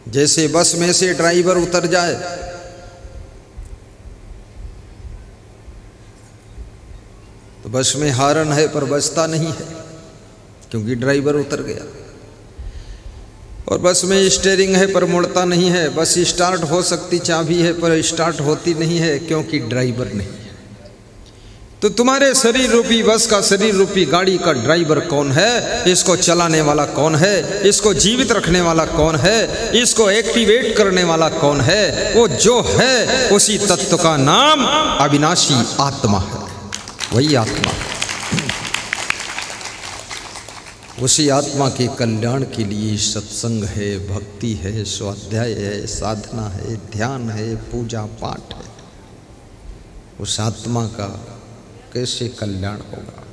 जैसे बस में से ड्राइवर उतर जाए तो बस में हॉर्न है पर बजता नहीं है क्योंकि ड्राइवर उतर गया, और बस में स्टीयरिंग है पर मुड़ता नहीं है, बस स्टार्ट हो सकती चाबी है पर स्टार्ट होती नहीं है क्योंकि ड्राइवर नहीं है। तो तुम्हारे शरीर रूपी बस का, शरीर रूपी गाड़ी का ड्राइवर कौन है? इसको चलाने वाला कौन है? इसको जीवित रखने वाला कौन है? इसको एक्टिवेट करने वाला कौन है? वो जो है उसी तत्व का नाम अविनाशी आत्मा है। वही आत्मा, उसी आत्मा के कल्याण के लिए सत्संग है, भक्ति है, स्वाध्याय है, साधना है, ध्यान है, पूजा पाठ है। उस आत्मा का कैसे कल्याण होगा?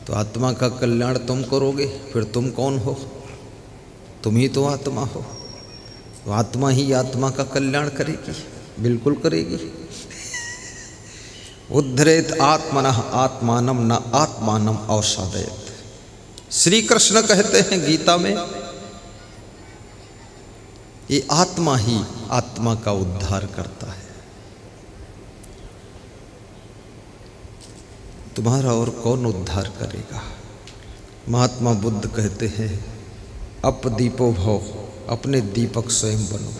तो आत्मा का कल्याण तुम करोगे, फिर तुम कौन हो? तुम ही तो आत्मा हो। तो आत्मा ही आत्मा का कल्याण करेगी, बिल्कुल करेगी। उद्धरेत आत्मनः आत्मानम न आत्मानम अवसादयत। श्री कृष्ण कहते हैं गीता में, ये आत्मा ही आत्मा का उद्धार करता है। तुम्हारा और कौन उद्धार करेगा? महात्मा बुद्ध कहते हैं, अपदीपो भव, अपने दीपक स्वयं बनो।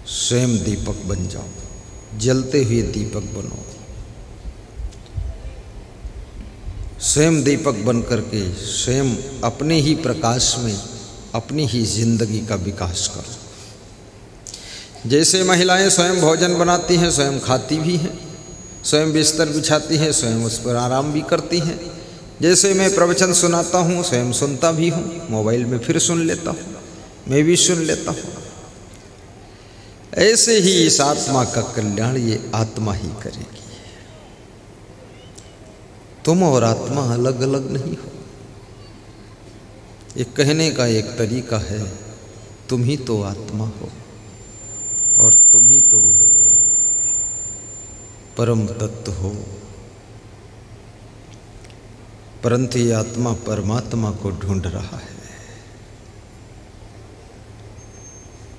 स्वयं दीपक बन जाओ, जलते हुए दीपक बनो। स्वयं दीपक बन करके स्वयं अपने ही प्रकाश में अपनी ही जिंदगी का विकास करो। जैसे महिलाएं स्वयं भोजन बनाती हैं, स्वयं खाती भी हैं, स्वयं बिस्तर बिछाती हैं, स्वयं उस पर आराम भी करती हैं। जैसे मैं प्रवचन सुनाता हूँ, स्वयं सुनता भी हूँ, मोबाइल में फिर सुन लेता हूँ, मैं भी सुन लेता हूँ। ऐसे ही इस आत्मा का कल्याण ये आत्मा ही करेगी। तुम और आत्मा अलग अलग नहीं हो। ये कहने का एक तरीका है, तुम ही तो आत्मा हो और तुम ही तो परम तत्व हो। परंतु ये आत्मा परमात्मा को ढूंढ रहा है।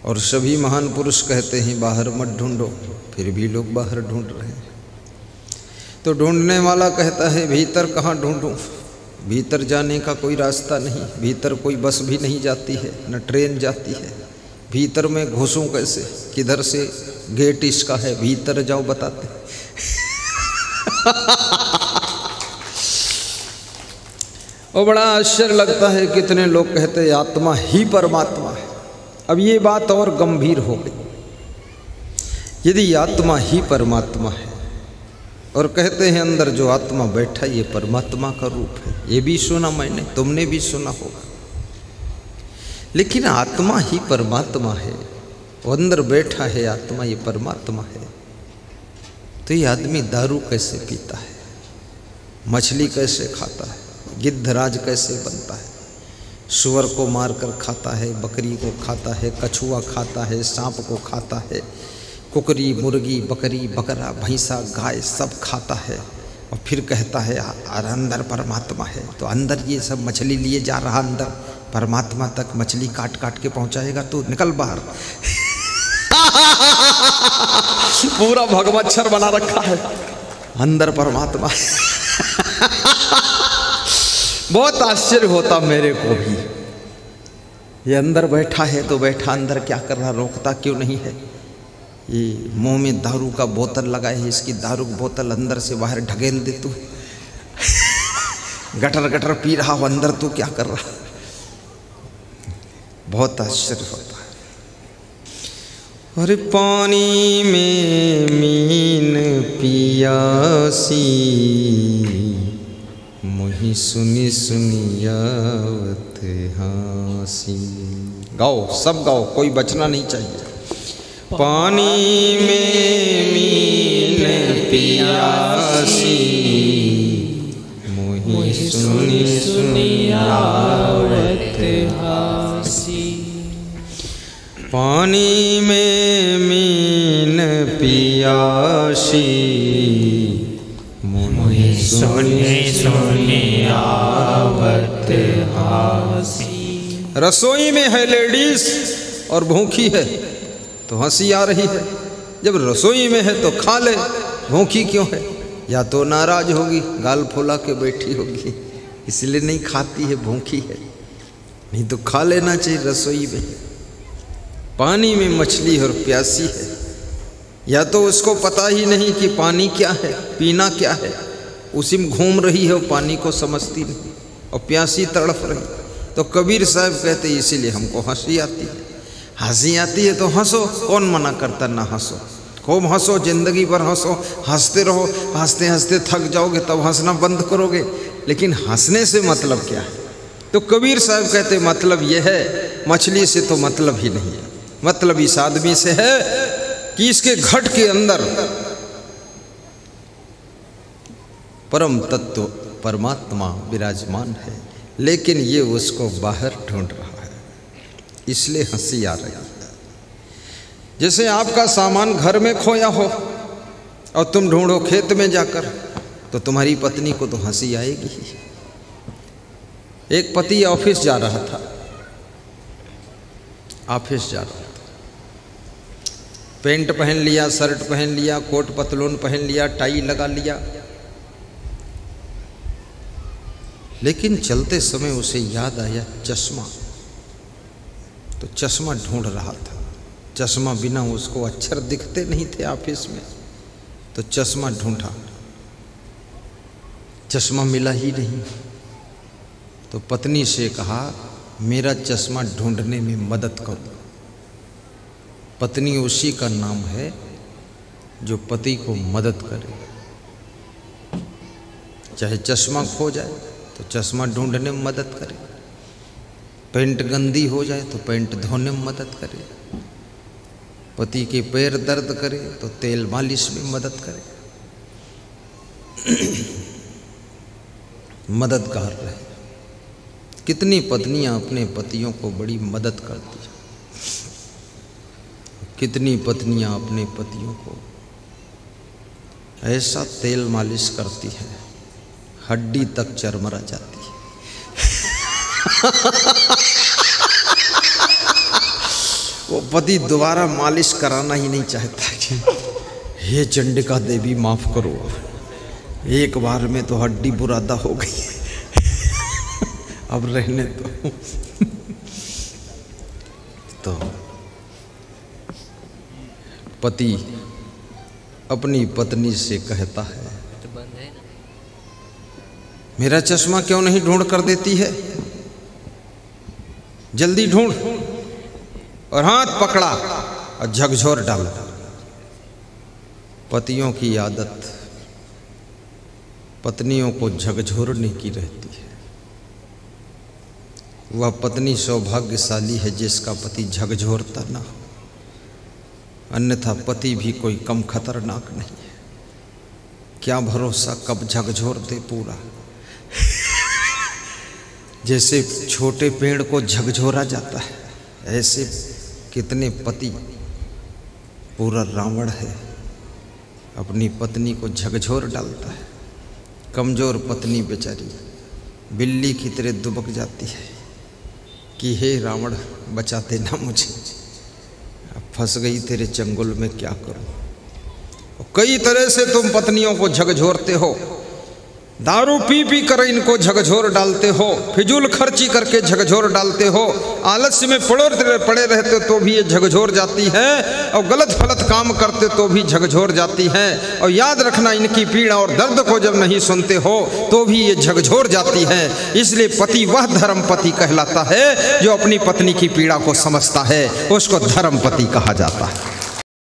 और सभी महान पुरुष कहते हैं बाहर मत ढूंढो, फिर भी लोग बाहर ढूंढ रहे हैं। तो ढूंढने वाला कहता है भीतर कहाँ ढूंढूं? भीतर जाने का कोई रास्ता नहीं, भीतर कोई बस भी नहीं जाती है, न ट्रेन जाती है। भीतर में घुसूं कैसे? किधर से गेट इसका है? भीतर जाओ बताते। और बड़ा आश्चर्य लगता है, कितने लोग कहते हैं आत्मा ही परमात्मा है। अब ये बात और गंभीर हो गई। यदि आत्मा ही परमात्मा है और कहते हैं अंदर जो आत्मा बैठा ये परमात्मा का रूप है, ये भी सुना मैंने, तुमने भी सुना होगा। लेकिन आत्मा ही परमात्मा है, वो अंदर बैठा है आत्मा, ये परमात्मा है। तो ये आदमी दारू कैसे पीता है, मछली कैसे खाता है, गिद्धराज कैसे बनता है, सुअर को मारकर खाता है, बकरी को खाता है, कछुआ खाता है, सांप को खाता है, कुकरी, मुर्गी, बकरी, बकरा, भैंसा, गाय सब खाता है, और फिर कहता है अंदर परमात्मा है। तो अंदर ये सब मछली लिए जा रहा, अंदर परमात्मा तक मछली काट काट के पहुंचाएगा तो निकल बाहर। पूरा भगवच्छर बना रखा है, अंदर परमात्मा। बहुत आश्चर्य होता मेरे को भी, ये अंदर बैठा है तो बैठा, अंदर क्या कर रहा, रोकता क्यों नहीं है? ये मुंह में दारू का बोतल लगाए है, इसकी दारू की बोतल अंदर से बाहर ढकेल दे तू। गटर गटर पी रहा हो, अंदर तू क्या कर रहा? बहुत आश्चर्य होता है। और पानी में मीन पियासी, मोही सुनी सुनी आवत हासी। गाओ, सब गाओ, कोई बचना नहीं चाहिए। पानी में मीन पियासी, मोही सुनी सुनी आवत हासी। पानी में मीन पियासी, मोही सुनी सुनी आवत रसोई में है लेडीज और भूखी है तो हंसी आ रही है, जब रसोई में है तो खा ले, भूखी क्यों है? या तो नाराज होगी, गाल फुला के बैठी होगी, इसलिए नहीं खाती है, भूखी है। नहीं तो खा लेना चाहिए रसोई में। पानी में मछली और प्यासी है, या तो उसको पता ही नहीं कि पानी क्या है, पीना क्या है, उसी में घूम रही है, पानी को समझती नहीं और प्यासी तड़प रही। तो कबीर साहब कहते इसीलिए हमको हंसी आती है। हंसी आती है तो हंसो, कौन मना करता ना हंसो, खूब हंसो, जिंदगी भर हंसो, हंसते रहो। हंसते हंसते थक जाओगे तब हंसना बंद करोगे, लेकिन हंसने से मतलब क्या है? तो कबीर साहब कहते मतलब यह है, मछली से तो मतलब ही नहीं है, मतलब इस आदमी से है कि इसके घट के अंदर परम तत्व परमात्मा विराजमान है, लेकिन ये उसको बाहर ढूंढ रहा है, इसलिए हंसी आ रही है। जैसे आपका सामान घर में खोया हो और तुम ढूंढो खेत में जाकर, तो तुम्हारी पत्नी को तो हंसी आएगी ही। एक पति ऑफिस जा रहा था, पेंट पहन लिया, शर्ट पहन लिया, कोट पतलून पहन लिया, टाई लगा लिया, लेकिन चलते समय उसे याद आया चश्मा। तो चश्मा ढूंढ रहा था, चश्मा बिना उसको अक्षर दिखते नहीं थे ऑफिस में, तो चश्मा ढूंढा, चश्मा मिला ही नहीं। तो पत्नी से कहा मेरा चश्मा ढूंढने में मदद करो। पत्नी उसी का नाम है जो पति को मदद करे। चाहे चश्मा खो जाए तो चश्मा ढूंढने में मदद करे, पेंट गंदी हो जाए तो पेंट धोने में मदद करे, पति के पैर दर्द करे तो तेल मालिश में मदद करे। मददगार रहे। कितनी पत्नियां अपने पतियों को बड़ी मदद करती हैं, कितनी पत्नियां अपने पतियों को ऐसा तेल मालिश करती है हड्डी तक चरमरा जाती है। वो पति दोबारा मालिश कराना ही नहीं चाहता कि हे चंडिका देवी माफ करो, एक बार में तो हड्डी बुरादा हो गई, अब रहने दो। तो पति अपनी पत्नी से कहता है मेरा चश्मा क्यों नहीं ढूंढ कर देती है, जल्दी ढूंढ। और हाथ पकड़ा और झकझोर डाला। पतियों की आदत पत्नियों को झकझोरने की रहती है। वह पत्नी सौभाग्यशाली है जिसका पति झकझोरता ना हो, अन्यथा पति भी कोई कम खतरनाक नहीं है। क्या भरोसा कब झकझोर दे पूरा। जैसे छोटे पेड़ को झकझोरा जाता है, ऐसे कितने पति पूरा रावण है, अपनी पत्नी को झकझोर डालता है। कमज़ोर पत्नी बेचारी बिल्ली की तरह दुबक जाती है कि हे रावण बचा देना मुझे, अब फंस गई तेरे चंगुल में, क्या करूं। कई तरह से तुम पत्नियों को झकझोरते हो, दारू पी पी कर इनको झकझोर डालते हो, फिजूल खर्ची करके झकझोर डालते हो, आलस्य में पड़े रहते तो भी ये झकझोर जाती है, और गलत फलत काम करते तो भी झकझोर जाती है। और याद रखना इनकी पीड़ा और दर्द को जब नहीं सुनते हो तो भी ये झकझोर जाती है। इसलिए पति वह धर्मपति कहलाता है जो अपनी पत्नी की पीड़ा को समझता है, उसको धर्मपति कहा जाता है।